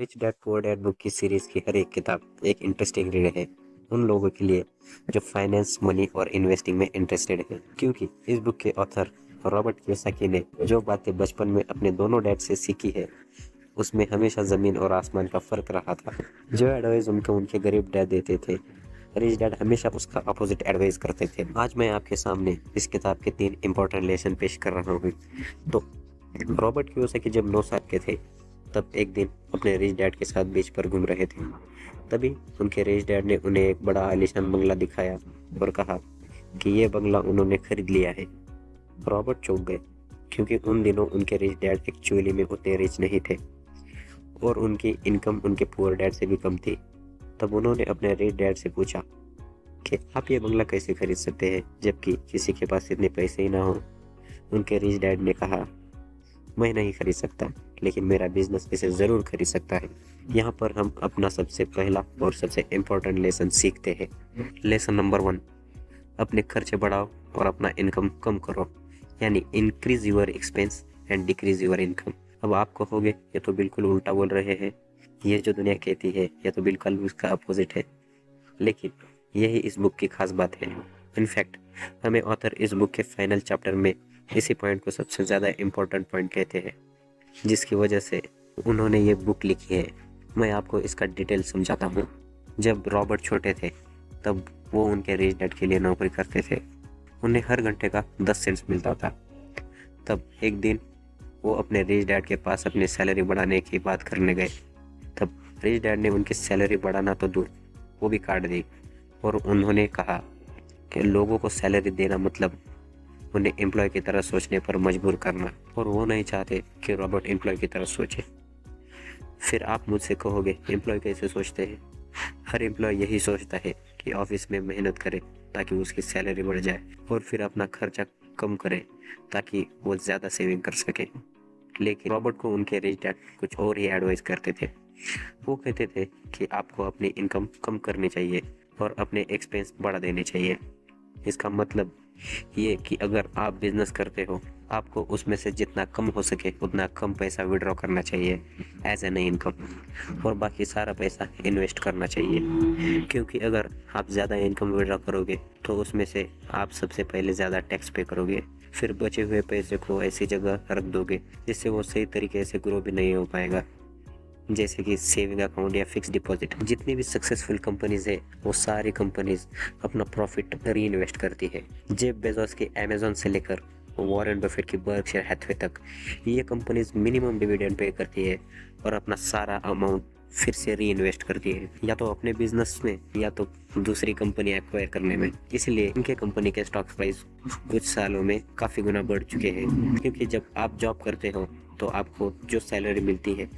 Rich dad poor dad book की series की हर एक किताब एक इंटरेस्टिंग रीड है उन लोगों के लिए जो फाइनेंस, मनी और इन्वेस्टिंग में इंटरेस्टेड है। क्योंकि इस बुक के ऑथर रॉबर्ट कियोसाकी ने जो बातें बचपन में अपने दोनों डैड से सीखी है, उसमें हमेशा जमीन और आसमान का फर्क रहा था। जो एडवाइस उनको उनके गरीब डैड देते थे, रिच डैड हमेशा उसका अपोजिट एडवाइस करते थे। आज मैं आपके सामने इस किताब के 3 इंपॉर्टेंट लेसन पेश कर रहा हूँ। तो रॉबर्ट कियोसाकी जब 9 साल के थे, तब एक दिन अपने रिच डैड के साथ बीच पर घूम रहे थे। तभी उनके रिच डैड ने उन्हें एक बड़ा आलीशान बंगला दिखाया और कहा कि ये बंगला उन्होंने खरीद लिया है। रॉबर्ट चौंक गए, क्योंकि उन दिनों उनके रिच डैड एक्चुअली में उतने रिच नहीं थे और उनकी इनकम उनके पुअर डैड से भी कम थी। तब उन्होंने अपने रिच डैड से पूछा कि आप ये बंगला कैसे खरीद सकते हैं, जबकि किसी के पास इतने पैसे ही ना हो। उनके रिच डैड ने कहा, मैं नहीं खरीद सकता, लेकिन मेरा बिजनेस इसे ज़रूर खरीद सकता है। यहाँ पर हम अपना सबसे पहला और सबसे इम्पोर्टेंट लेसन सीखते हैं। लेसन नंबर 1, अपने खर्चे बढ़ाओ और अपना इनकम कम करो, यानी increase your expense and decrease your income. अब आप कहोगे ये तो बिल्कुल उल्टा बोल रहे हैं, ये जो दुनिया कहती है ये तो बिल्कुल उसका अपोजिट है। लेकिन यही इस बुक की खास बात है। इनफैक्ट हमें ऑथर इस बुक के फाइनल चैप्टर में इसी पॉइंट को सबसे ज़्यादा इम्पोर्टेंट पॉइंट कहते हैं, जिसकी वजह से उन्होंने ये बुक लिखी है। मैं आपको इसका डिटेल समझाता हूँ। जब रॉबर्ट छोटे थे, तब वो उनके रिच डैड के लिए नौकरी करते थे। उन्हें हर घंटे का 10 सेंट्स मिलता था। तब एक दिन वो अपने रिच डैड के पास अपनी सैलरी बढ़ाने की बात करने गए। तब रिच डैड ने उनकी सैलरी बढ़ाना तो दूर, वो भी काट दी और उन्होंने कहा कि लोगों को सैलरी देना मतलब उन्हें एम्प्लॉय की तरह सोचने पर मजबूर करना, और वो नहीं चाहते कि रॉबर्ट एम्प्लॉय की तरह सोचे। फिर आप मुझसे कहोगे एम्प्लॉय कैसे सोचते हैं? हर एम्प्लॉय यही सोचता है कि ऑफिस में मेहनत करे ताकि उसकी सैलरी बढ़ जाए और फिर अपना खर्चा कम करे ताकि वो ज़्यादा सेविंग कर सके। लेकिन रॉबर्ट को उनके रिच डैड कुछ और ही एडवाइस करते थे। वो कहते थे कि आपको अपनी इनकम कम करनी चाहिए और अपने एक्सपेंस बढ़ा देने चाहिए। इसका मतलब ये कि अगर आप बिजनेस करते हो, आपको उसमें से जितना कम हो सके उतना कम पैसा विड्रॉ करना चाहिए एज एन इनकम, और बाकी सारा पैसा इन्वेस्ट करना चाहिए। क्योंकि अगर आप ज़्यादा इनकम विड्रॉ करोगे तो उसमें से आप सबसे पहले ज़्यादा टैक्स पे करोगे, फिर बचे हुए पैसे को ऐसी जगह रख दोगे जिससे वो सही तरीके से ग्रो भी नहीं हो पाएगा, जैसे कि सेविंग अकाउंट या फिक्स डिपॉजिट। जितनी भी सक्सेसफुल कंपनीज है, वो सारी कंपनीज अपना प्रॉफिट री इन्वेस्ट करती है। जेफ बेजोस की अमेजोन से लेकर वॉरेन बफेट की बर्कशायर हैथवे तक, ये कंपनीज मिनिमम डिविडेंड पे करती है और अपना सारा अमाउंट फिर से री इन्वेस्ट करती है, या तो अपने बिजनेस में या तो दूसरी कंपनी एक्वायर करने में। इसलिए इनके कंपनी के स्टॉक प्राइस कुछ सालों में काफ़ी गुना बढ़ चुके हैं। क्योंकि जब आप जॉब करते हो तो आपको जो सैलरी मिलती है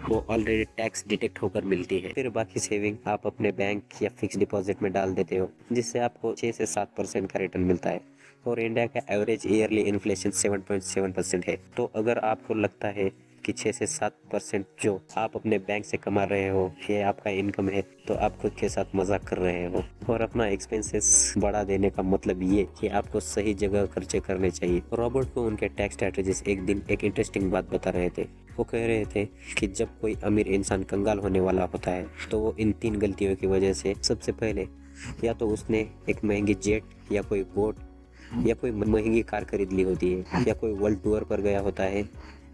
वो ऑलरेडी टैक्स डिटेक्ट होकर मिलती है। फिर बाकी सेविंग आप अपने बैंक या फिक्स डिपॉजिट में डाल देते हो, जिससे आपको 6 से 7% का रिटर्न मिलता है। और इंडिया का एवरेज ईयरली इन्फ्लेशन 7.7% है। तो अगर आपको लगता है कि 6 से 7% जो आप अपने बैंक से कमा रहे हो ये आपका इनकम है, तो आप खुद के साथ मजाक कर रहे हो। और अपना एक्सपेंसेस बढ़ा देने का मतलब ये कि आपको सही जगह खर्चे करने चाहिए। रॉबर्ट को उनके टैक्स स्ट्रेटजिस्ट एक दिन एक इंटरेस्टिंग बात बता रहे थे। वो कह रहे थे कि जब कोई अमीर इंसान कंगाल होने वाला होता है तो वो इन 3 गलतियों की वजह से, सबसे पहले या तो उसने एक महंगी जेट या कोई बोट या कोई महंगी कार खरीद ली होती है, या कोई वर्ल्ड टूर पर गया होता है,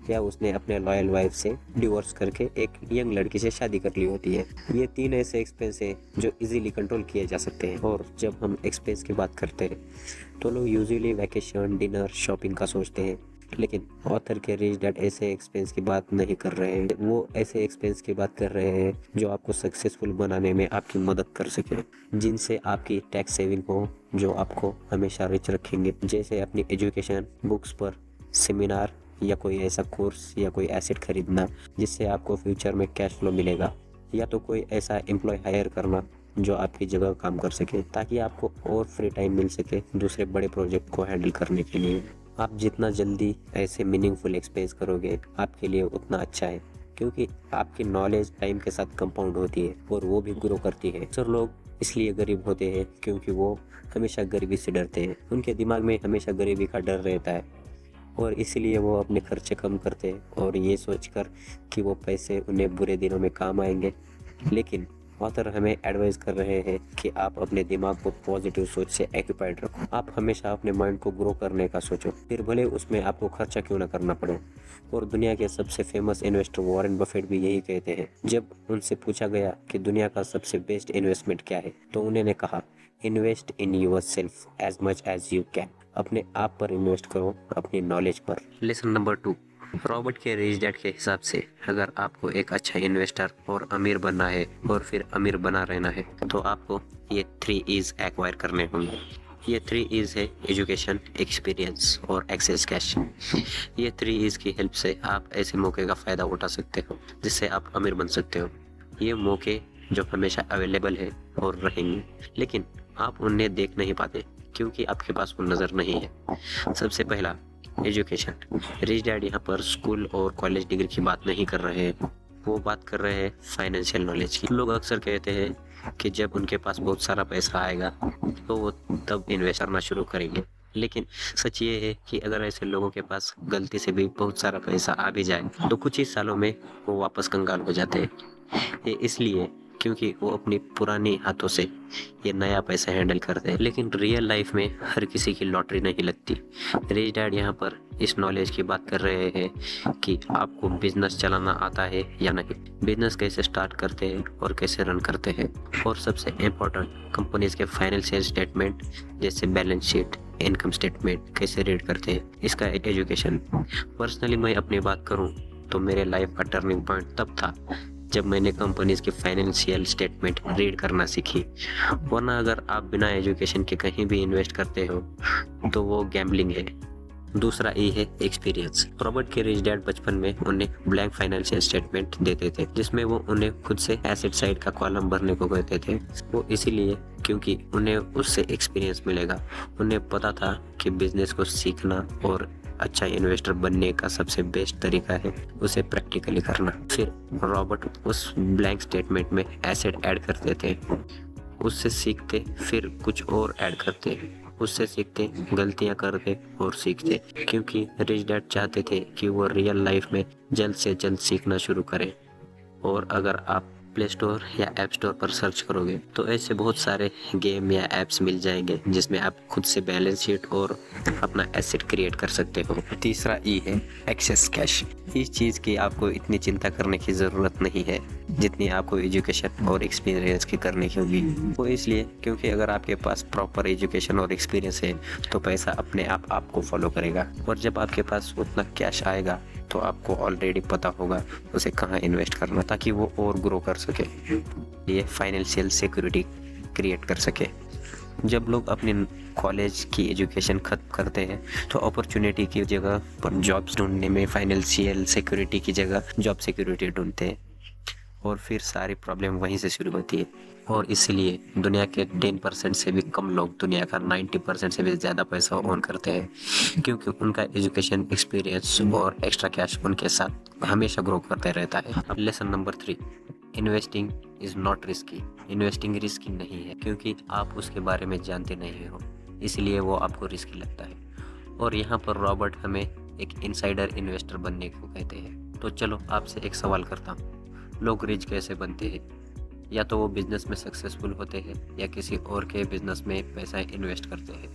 या उसने अपने लॉयल वाइफ से डिवोर्स करके एक यंग लड़की से शादी कर ली होती है। ये 3 ऐसे एक्सपेंस हैं जो इजीली कंट्रोल किए जा सकते हैं। और जब हम एक्सपेंस की बात करते हैं तो लोग यूजुअली वैकेशन, डिनर, शॉपिंग का सोचते हैं। लेकिन ऑथर के रिच डैड ऐसे एक्सपेंस की बात नहीं कर रहे हैं। वो ऐसे एक्सपेंस की बात कर रहे हैं जो आपको सक्सेसफुल बनाने में आपकी मदद कर सके, जिनसे आपकी टैक्स सेविंग हो, जो आपको हमेशा रिच रखेंगे। जैसे अपनी एजुकेशन, बुक्स पर सेमिनार, या कोई ऐसा कोर्स या कोई एसेट खरीदना जिससे आपको फ्यूचर में कैश फ्लो मिलेगा, या तो कोई ऐसा एम्प्लॉय हायर करना जो आपकी जगह काम कर सके, ताकि आपको और फ्री टाइम मिल सके दूसरे बड़े प्रोजेक्ट को हैंडल करने के लिए। आप जितना जल्दी ऐसे मीनिंगफुल एक्सपेंस करोगे आपके लिए उतना अच्छा है, क्योंकि आपकी नॉलेज टाइम के साथ कंपाउंड होती है और वो भी ग्रो करती है। अक्सर लोग इसलिए गरीब होते हैं क्योंकि वो हमेशा गरीबी से डरते हैं। उनके दिमाग में हमेशा गरीबी का डर रहता है। और इसलिए वो अपने खर्चे कम करते हैं और ये सोचकर कि वो पैसे उन्हें बुरे दिनों में काम आएंगे। लेकिन ऑथर हमें एडवाइस कर रहे हैं कि आप अपने दिमाग को पॉजिटिव सोच से एक्यूपाइड रखो। आप हमेशा अपने माइंड को ग्रो करने का सोचो, फिर भले उसमें आपको खर्चा क्यों ना करना पड़े। और दुनिया के सबसे फेमस इन्वेस्टर वॉरेन बफेट भी यही कहते हैं। जब उनसे पूछा गया कि दुनिया का सबसे बेस्ट इन्वेस्टमेंट क्या है, तो उन्होंने कहा, invest in yourself as much as you can. अपने आप पर इन्वेस्ट करो, अपनी नॉलेज पर। लेसन नंबर 2, रॉबर्ट के रिच डैड के हिसाब से अगर आपको एक अच्छा इन्वेस्टर और अमीर बनना है और फिर अमीर बना रहना है, तो आपको ये 3 E's एक्वायर करने होंगे। ये 3 E's है एजुकेशन, एक्सपीरियंस और एक्सेस कैश। ये 3 E's की हेल्प से आप ऐसे मौके का फ़ायदा उठा सकते हो जिससे आप अमीर बन सकते हो। ये मौके जो हमेशा अवेलेबल है और रहेंगे, लेकिन आप उन्हें देख नहीं पाते क्योंकि आपके पास वो नज़र नहीं है। सबसे पहला, एजुकेशन। रिच डैड यहाँ पर स्कूल और कॉलेज डिग्री की बात नहीं कर रहे हैं, वो बात कर रहे हैं फाइनेंशियल नॉलेज की। लोग अक्सर कहते हैं कि जब उनके पास बहुत सारा पैसा आएगा तो वो तब इन्वेस्ट करना शुरू करेंगे, लेकिन सच ये है कि अगर ऐसे लोगों के पास गलती से भी बहुत सारा पैसा आ भी जाए तो कुछ ही सालों में वो वापस कंगाल हो जाते हैं। ये इसलिए क्योंकि वो अपनी पुरानी हाथों से ये नया पैसा हैंडल करते हैं। लेकिन रियल लाइफ में हर किसी की लॉटरी नहीं लगती। रिच डैड यहाँ पर इस नॉलेज की बात कर रहे हैं कि आपको बिजनेस चलाना आता है या नहीं, बिजनेस कैसे स्टार्ट करते हैं और कैसे रन करते हैं, और सबसे इम्पोर्टेंट कंपनीज के फाइनेंशियल स्टेटमेंट जैसे बैलेंस शीट, इनकम स्टेटमेंट कैसे रीड करते हैं, इसका एजुकेशन। पर्सनली मैं अपनी बात करूँ तो मेरे लाइफ का टर्निंग पॉइंट तब था जब मैंने कंपनीज की फाइनेंशियल स्टेटमेंट रीड करना सीखी। वरना अगर आप बिना एजुकेशन के कहीं भी इन्वेस्ट करते हो तो वो गैम्बलिंग है। दूसरा ई है एक्सपीरियंस। रॉबर्ट के रिच डैड बचपन में उन्हें ब्लैंक फाइनेंशियल स्टेटमेंट देते थे जिसमें वो उन्हें खुद से एसेट साइड का कॉलम भरने को कहते थे। वो इसीलिए क्योंकि उन्हें उससे एक्सपीरियंस मिलेगा। उन्हें पता था कि बिजनेस को सीखना और अच्छा इन्वेस्टर बनने का सबसे बेस्ट तरीका है उसे प्रैक्टिकली करना। फिर रॉबर्ट उस ब्लैंक स्टेटमेंट में एसेट ऐड करते थे, उससे सीखते, फिर कुछ और ऐड करते, उससे सीखते, गलतियां करते और सीखते, क्योंकि रिच डैड चाहते थे कि वो रियल लाइफ में जल्द से जल्द सीखना शुरू करें। और अगर आप प्ले स्टोर या ऐप स्टोर पर सर्च करोगे तो ऐसे बहुत सारे गेम या ऐप्स मिल जाएंगे जिसमें आप खुद से बैलेंस शीट और अपना एसेट क्रिएट कर सकते हो। तीसरा ई है एक्सेस कैश। इस चीज़ की आपको इतनी चिंता करने की ज़रूरत नहीं है जितनी आपको एजुकेशन और एक्सपीरियंस की करने की होगी। वो इसलिए क्योंकि अगर आपके पास प्रॉपर एजुकेशन और एक्सपीरियंस है तो पैसा अपने आप आपको फॉलो करेगा, और जब आपके पास उतना कैश आएगा तो आपको ऑलरेडी पता होगा उसे कहाँ इन्वेस्ट करना ताकि वो और ग्रो कर सके, ये फाइनेंशियल सिक्योरिटी क्रिएट कर सके। जब लोग अपनी कॉलेज की एजुकेशन खत्म करते हैं तो अपॉर्चुनिटी की जगह पर जॉब्स ढूंढने में फाइनेंशियल सिक्योरिटी की जगह जॉब सिक्योरिटी ढूंढते हैं, और फिर सारी प्रॉब्लम वहीं से शुरू होती है। और इसलिए दुनिया के 10% से भी कम लोग दुनिया का 90% से भी ज़्यादा पैसा ओन करते हैं, क्योंकि उनका एजुकेशन, एक्सपीरियंस और एक्स्ट्रा कैश उनके साथ हमेशा ग्रो करते रहता है। अब lesson number 3, investing is not risky. Investing risky नहीं है क्योंकि आप उसके बारे में जानते नहीं हो, इसलिए वो आपको रिस्की लगता है। और यहाँ पर रॉबर्ट हमें एक इनसाइडर इन्वेस्टर बनने को कहते हैं। तो चलो आपसे एक सवाल करता हूँ, लोग रिच कैसे बनते हैं? या तो वो बिजनेस में सक्सेसफुल होते हैं या किसी और के बिजनेस में पैसा इन्वेस्ट करते हैं,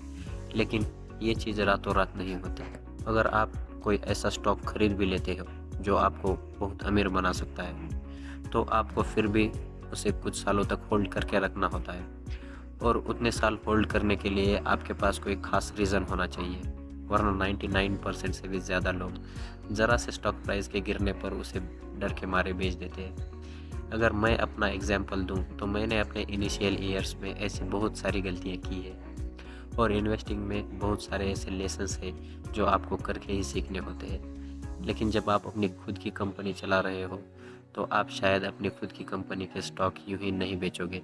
लेकिन ये चीज़ रातों रात नहीं होती। अगर आप कोई ऐसा स्टॉक खरीद भी लेते हो जो आपको बहुत अमीर बना सकता है, तो आपको फिर भी उसे कुछ सालों तक होल्ड करके रखना होता है, और उतने साल होल्ड करने के लिए आपके पास कोई खास रीज़न होना चाहिए, वरना 99% से भी ज़्यादा लोग ज़रा से स्टॉक प्राइस के गिरने पर उसे डर के मारे बेच देते हैं। अगर मैं अपना एग्जाम्पल दूं तो मैंने अपने इनिशियल ईयर्स में ऐसी बहुत सारी गलतियां की है, और इन्वेस्टिंग में बहुत सारे ऐसे लेसन्स हैं जो आपको करके ही सीखने होते हैं। लेकिन जब आप अपनी खुद की कंपनी चला रहे हो तो आप शायद अपनी खुद की कंपनी के स्टॉक यूं ही नहीं बेचोगे।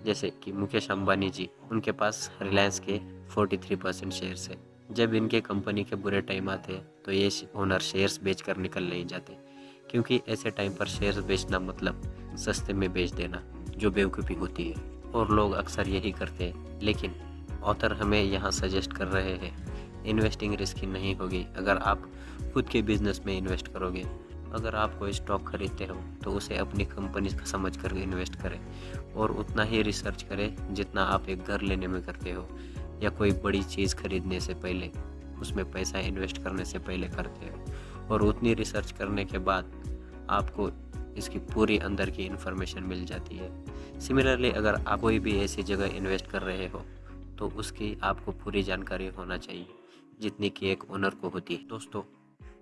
जैसे कि मुकेश अंबानी जी, उनके पास रिलायंस के 43% शेयर्स है। जब इनके कंपनी के बुरे टाइम आते हैं तो ये ओनर शेयर्स बेच कर निकल नहीं जाते, क्योंकि ऐसे टाइम पर शेयर्स बेचना मतलब सस्ते में बेच देना, जो बेवकूफ़ी होती है, और लोग अक्सर यही करते हैं। लेकिन ऑथर हमें यहाँ सजेस्ट कर रहे हैं इन्वेस्टिंग रिस्की नहीं होगी अगर आप खुद के बिजनेस में इन्वेस्ट करोगे। अगर आप कोई स्टॉक खरीदते हो तो उसे अपनी कंपनी का समझ कर इन्वेस्ट करें और उतना ही रिसर्च करें जितना आप एक घर लेने में करते हो या कोई बड़ी चीज़ खरीदने से पहले, उसमें पैसा इन्वेस्ट करने से पहले करते हो। और उतनी रिसर्च करने के बाद आपको इसकी पूरी अंदर की इन्फॉर्मेशन मिल जाती है। सिमिलरली अगर आप कोई भी ऐसी जगह इन्वेस्ट कर रहे हो तो उसकी आपको पूरी जानकारी होना चाहिए जितनी कि एक ओनर को होती है। दोस्तों,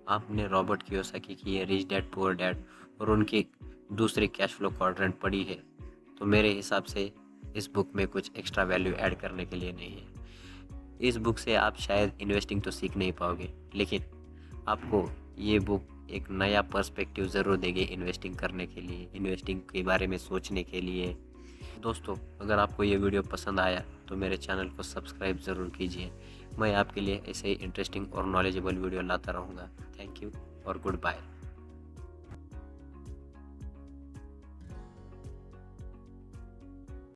आपने रॉबर्ट कियोसाकी की ये रिच डैड पुअर डैड और उनकी दूसरी कैश फ्लो क्वाड्रेंट पढ़ी है तो मेरे हिसाब से इस बुक में कुछ एक्स्ट्रा वैल्यू ऐड करने के लिए नहीं है। इस बुक से आप शायद इन्वेस्टिंग तो सीख नहीं पाओगे, लेकिन आपको ये बुक एक नया पर्सपेक्टिव ज़रूर देगी इन्वेस्टिंग करने के लिए, इन्वेस्टिंग के बारे में सोचने के लिए। दोस्तों, अगर आपको ये वीडियो पसंद आया तो मेरे चैनल को सब्सक्राइब ज़रूर कीजिए। मैं आपके लिए ऐसे ही इंटरेस्टिंग और नॉलेजेबल वीडियो लाता रहूँगा। थैंक यू और गुड बाय।